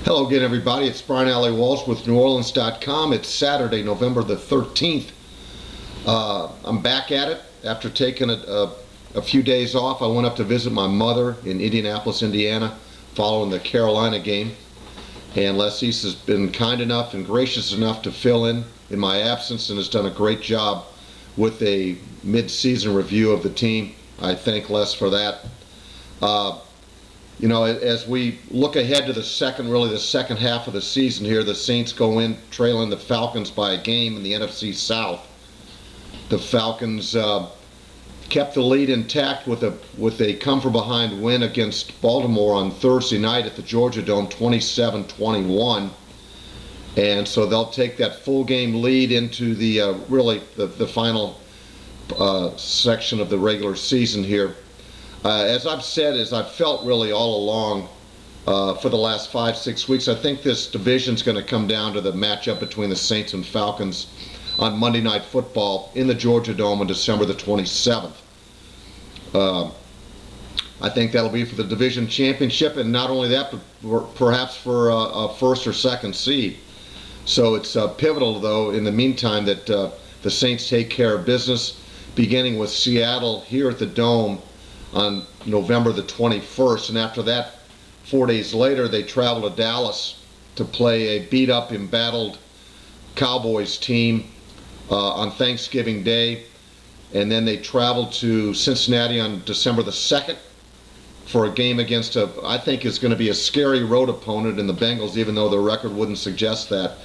Hello again, everybody. It's Brian Allee-Walsh with NewOrleans.com. It's Saturday, November the 13th. I'm back at it after taking a few days off. I went up to visit my mother in Indianapolis, Indiana, following the Carolina game. And Leslie's has been kind enough and gracious enough to fill in my absence and has done a great job with a mid-season review of the team. I thank Les for that. You know, as we look ahead to the second half of the season here, the Saints go in trailing the Falcons by a game in the NFC South. The Falcons kept the lead intact with a come-from-behind win against Baltimore on Thursday night at the Georgia Dome, 27-21. And so they'll take that full game lead into the the final section of the regular season here. As I've said, as I've felt really all along for the last 5-6 weeks, I think this division's going to come down to the matchup between the Saints and Falcons on Monday Night Football in the Georgia Dome on December the 27th. I think that'll be for the division championship, and not only that, but perhaps for a first or second seed. So it's pivotal, though, in the meantime, that the Saints take care of business, beginning with Seattle here at the Dome on November the 21st, and after that, 4 days later, they travel to Dallas to play a beat-up, embattled Cowboys team on Thanksgiving Day, and then they travel to Cincinnati on December the 2nd for a game against I think is going to be a scary road opponent in the Bengals, even though their record wouldn't suggest that.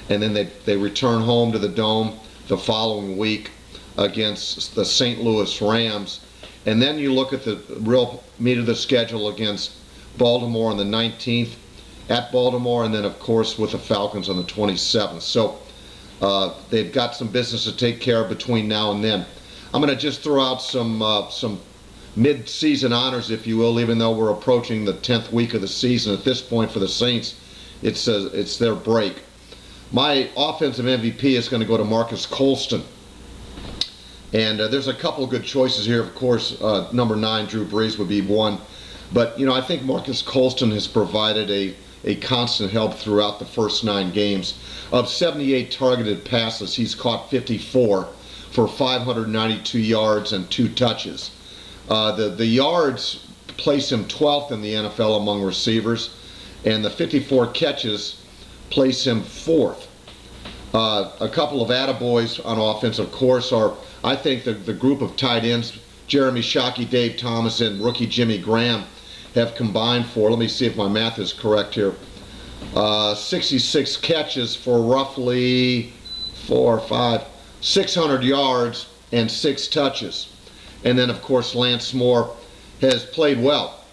And then they return home to the Dome the following week against the St. Louis Rams. And then you look at the real meat of the schedule against Baltimore on the 19th, at Baltimore, and then, of course, with the Falcons on the 27th. So they've got some business to take care of between now and then. I'm going to just throw out some mid-season honors, if you will, even though we're approaching the 10th week of the season. At this point for the Saints, it's their break. My offensive MVP is going to go to Marcus Colston. And there's a couple of good choices here. Of course, number 9, Drew Brees, would be one. But, you know, I think Marcus Colston has provided a constant help throughout the first 9 games. Of 78 targeted passes, he's caught 54 for 592 yards and 2 touches. The yards place him 12th in the NFL among receivers, and the 54 catches place him 4th. A couple of attaboys on offense, of course, are, I think, the group of tight ends, Jeremy Shockey, Dave Thomas, and rookie Jimmy Graham, have combined for, let me see if my math is correct here, 66 catches for roughly 600 yards and 6 touches. And then, of course, Lance Moore has played well.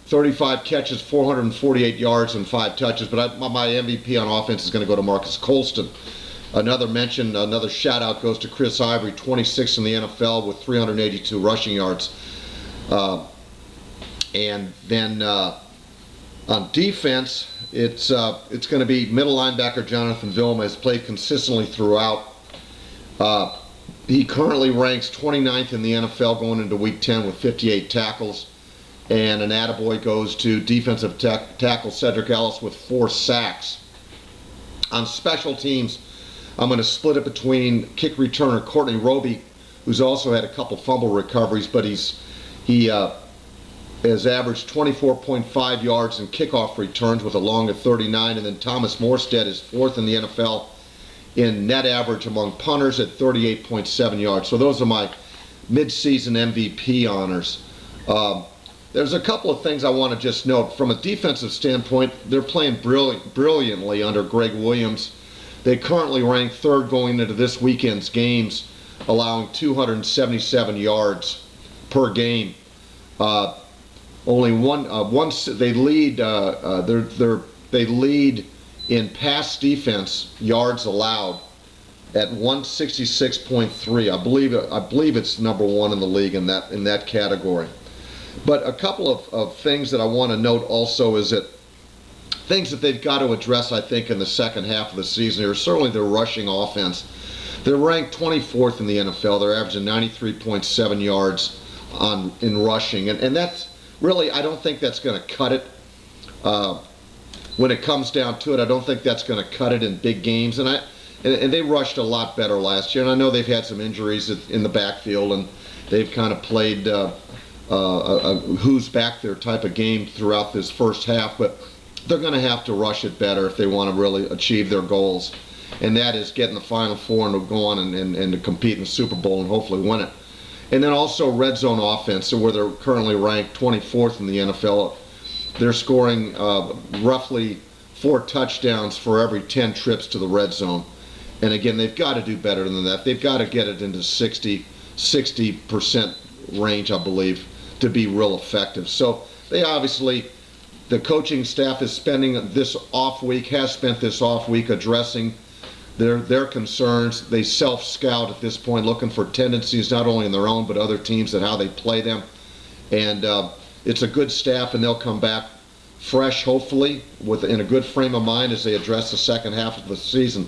35 catches, 448 yards, and 5 touches. But my MVP on offense is going to go to Marcus Colston. Another mention, another shout out goes to Chris Ivory, 26th in the NFL with 382 rushing yards. And then on defense, it's going to be middle linebacker Jonathan Vilma, has played consistently throughout. He currently ranks 29th in the NFL going into Week 10 with 58 tackles. And an attaboy goes to defensive tackle Cedric Ellis with 4 sacks. On special teams, I'm going to split it between kick returner Courtney Roby, who's also had a couple fumble recoveries, but he has averaged 24.5 yards in kickoff returns with a long of 39, and then Thomas Morstead is 4th in the NFL in net average among punters at 38.7 yards. So those are my mid-season MVP honors. There's a couple of things I want to just note. From a defensive standpoint, they're playing brilliantly under Greg Williams. They currently rank 3rd going into this weekend's games, allowing 277 yards per game. Only they lead in pass defense yards allowed at 166.3. I believe it's number 1 in the league in that category. But a couple of things that I want to note also is that things that they've got to address, I think, in the second half of the season here, certainly their rushing offense. They're ranked 24th in the NFL. They're averaging 93.7 yards in rushing, and that's really, I don't think that's going to cut it. when it comes down to it, I don't think that's going to cut it in big games. And they rushed a lot better last year. And I know they've had some injuries in the backfield, and they've kind of played a who's back there type of game throughout this first half. But they're going to have to rush it better if they want to really achieve their goals. And that is getting the Final Four and to go on and to compete in the Super Bowl and hopefully win it. And then also red zone offense, where they're currently ranked 24th in the NFL. They're scoring roughly 4 touchdowns for every 10 trips to the red zone. And again, they've got to do better than that. They've got to get it into 60% range, I believe, to be real effective. So they obviously, the coaching staff is spending this off week, has spent this off week addressing their concerns. They self-scout at this point, looking for tendencies not only in their own but other teams and how they play them. And it's a good staff, and they'll come back fresh, hopefully, in a good frame of mind as they address the second half of the season.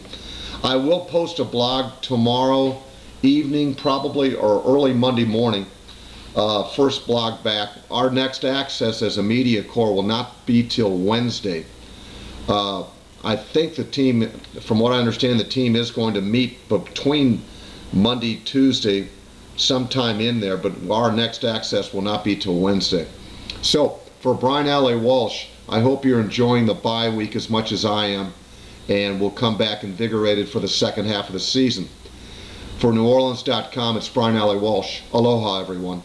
I will post a blog tomorrow evening, probably, or early Monday morning. First blog back. Our next access as a media corps will not be till Wednesday. I think the team, from what I understand, the team is going to meet between Monday, Tuesday, sometime in there, but our next access will not be till Wednesday. So, for Brian Allee-Walsh, I hope you're enjoying the bye week as much as I am, and we'll come back invigorated for the second half of the season. For NewOrleans.com, it's Brian Allee-Walsh. Aloha, everyone.